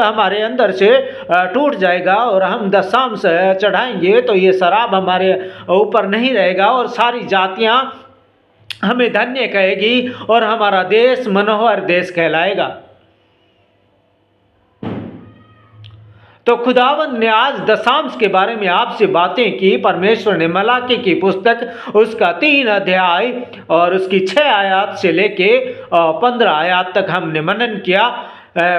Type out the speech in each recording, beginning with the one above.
हमारे अंदर से टूट जाएगा और हम दशांश चढ़ाएंगे तो ये शराब हमारे ऊपर नहीं रहेगा और सारी जातियां हमें धन्य कहेगी और हमारा देश मनोहर देश कहलाएगा। तो खुदावंद ने आज दशांश के बारे में आपसे बातें की। परमेश्वर ने मलाकी की पुस्तक उसका 3 अध्याय और उसकी 6 आयत से लेके 15 आयत तक हमने मनन किया।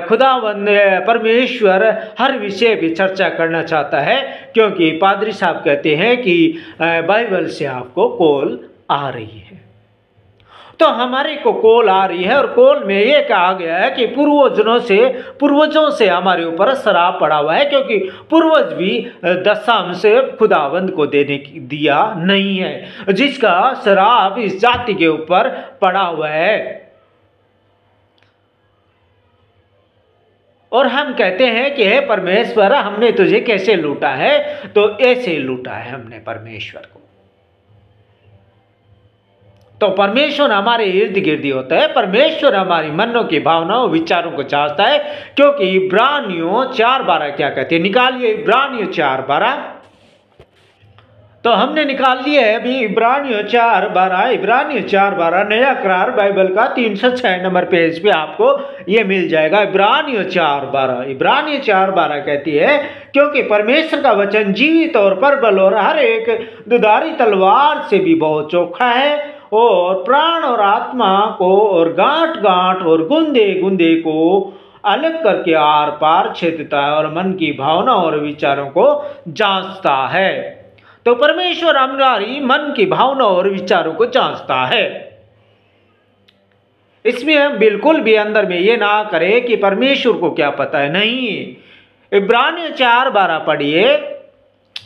खुदावंद परमेश्वर हर विषय पे चर्चा करना चाहता है, क्योंकि पादरी साहब कहते हैं कि बाइबल से आपको कॉल आ रही है। तो हमारे को कॉल आ रही है और कॉल में ये कहा गया है कि पूर्वजों से हमारे ऊपर शराब पड़ा हुआ है, क्योंकि पूर्वज भी दशांश खुदावंद को दिया नहीं है, जिसका शराब इस जाति के ऊपर पड़ा हुआ है। और हम कहते हैं कि हे परमेश्वर, हमने तुझे कैसे लूटा है? तो ऐसे लूटा है हमने परमेश्वर को। तो परमेश्वर हमारे इर्द गिर्द होता है। परमेश्वर हमारी मनों की भावनाओं विचारों को चाहता है, क्योंकि इब्रानियों 4:12 क्या कहते हैं? निकालिए इब्रानियों 4:12। तो हमने निकाल लिया है अभी इब्रानियों 4:12 नया करार बाइबल का 306 नंबर पेज पे आपको ये मिल जाएगा। इब्रानियों 4:12 कहती है, क्योंकि परमेश्वर का वचन जीवित और प्रबल और हर एक दुधारी तलवार से भी बहुत चोखा है और प्राण और आत्मा को और गांठ गांठ और गुंदे गुंदे को अलग करके आर पार छेदता है और मन की भावना और विचारों को जांचता है। तो परमेश्वर हमारी मन की भावना और विचारों को जांचता है। इसमें हम बिल्कुल भी अंदर में ये ना करें कि परमेश्वर को क्या पता है, नहीं। इब्रानियों 4:12 पढ़िए।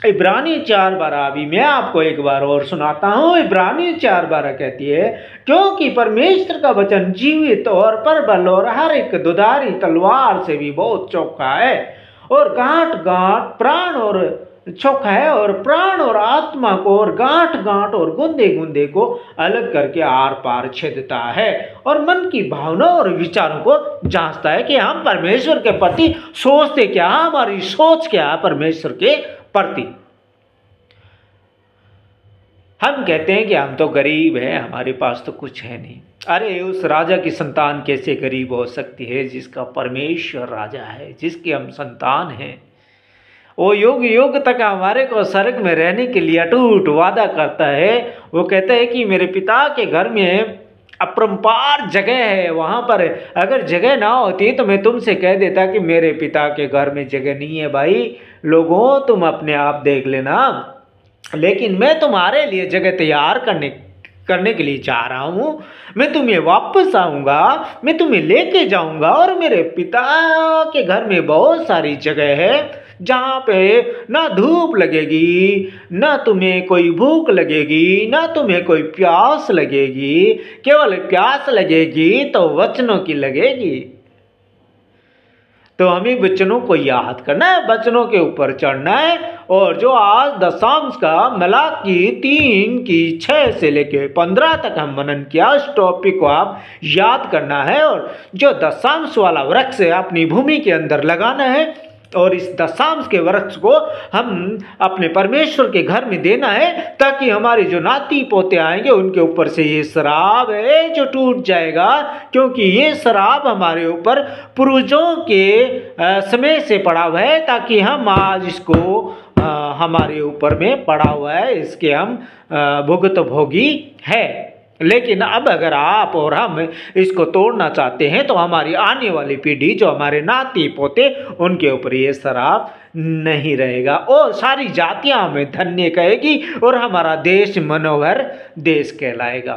इब्रानियों 4:12 अभी मैं आपको एक बार और सुनाता हूँ। इब्रानियों 4:12 कहती है, क्योंकि परमेश्वर का वचन जीवित और प्रबल और हर एक दुधारी तलवार से भी बहुत चोखा है और गांठ गांठ प्राण और चोखा है और प्राण और आत्मा को और गांठ गांठ और गुंदे गुंदे को अलग करके आर पार छेदता है और मन की भावना और विचारों को जांचता है कि हम परमेश्वर के प्रति सोचते क्या, हमारी सोच क्या है परमेश्वर के प्रति। हम कहते हैं कि हम तो गरीब हैं, हमारे पास तो कुछ है नहीं। अरे उस राजा की संतान कैसे गरीब हो सकती है जिसका परमेश्वर राजा है, जिसके हम संतान हैं। वो युग युग तक हमारे को स्वर्ग में रहने के लिए अटूट वादा करता है। वो कहता है कि मेरे पिता के घर में अपरंपार जगह है, वहाँ पर अगर जगह ना होती तो मैं तुमसे कह देता कि मेरे पिता के घर में जगह नहीं है। भाई लोगों, तुम अपने आप देख लेना, लेकिन मैं तुम्हारे लिए जगह तैयार करने के लिए जा रहा हूँ। मैं तुम्हें वापस आऊँगा, मैं तुम्हें लेके जाऊँगा और मेरे पिता के घर में बहुत सारी जगह है जहाँ पे ना धूप लगेगी, ना तुम्हें कोई भूख लगेगी, ना तुम्हें कोई प्यास लगेगी। केवल प्यास लगेगी तो वचनों की लगेगी। तो हमें वचनों को याद करना है, वचनों के ऊपर चढ़ना है। और जो आज दशांश का मलाकी 3:6 से लेके 15 तक हम मनन किया, उस टॉपिक को आप याद करना है और जो दशांश वाला वृक्ष है अपनी भूमि के अंदर लगाना है और इस दशांश के वृक्ष को हम अपने परमेश्वर के घर में देना है, ताकि हमारे जो नाती पोते आएंगे उनके ऊपर से ये शराब है जो टूट जाएगा। क्योंकि ये शराब हमारे ऊपर पूर्वजों के समय से पड़ा हुआ है, ताकि हम आज इसको हमारे ऊपर में पड़ा हुआ है, इसके हम भुगतभोगी है। लेकिन अब अगर आप और हम इसको तोड़ना चाहते हैं तो हमारी आने वाली पीढ़ी, जो हमारे नाती पोते, उनके ऊपर ये शराब नहीं रहेगा और सारी जातियां हमें धन्य कहेगी और हमारा देश मनोहर देश कहलाएगा।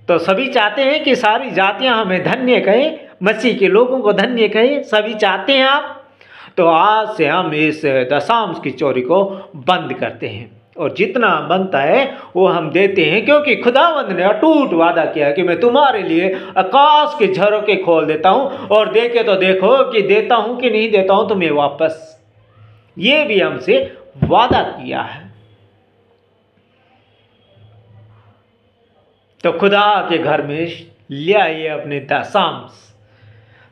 तो सभी चाहते हैं कि सारी जातियां हमें धन्य कहें, मसीह के लोगों को धन्य कहें, सभी चाहते हैं आप। तो आज से हम इस दशांश की चोरी को बंद करते हैं और जितना बनता है वो हम देते हैं, क्योंकि खुदावंद ने अटूट वादा किया कि मैं तुम्हारे लिए आकाश के झरोखे खोल देता हूँ और देखे तो देखो कि देता हूँ कि नहीं देता हूँ तुम्हें वापस। ये भी हमसे वादा किया है। तो खुदा के घर में ले आइए अपने दशांश।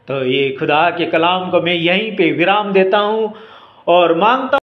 तो ये खुदा के कलाम को मैं यहीं पे विराम देता हूँ और मांगता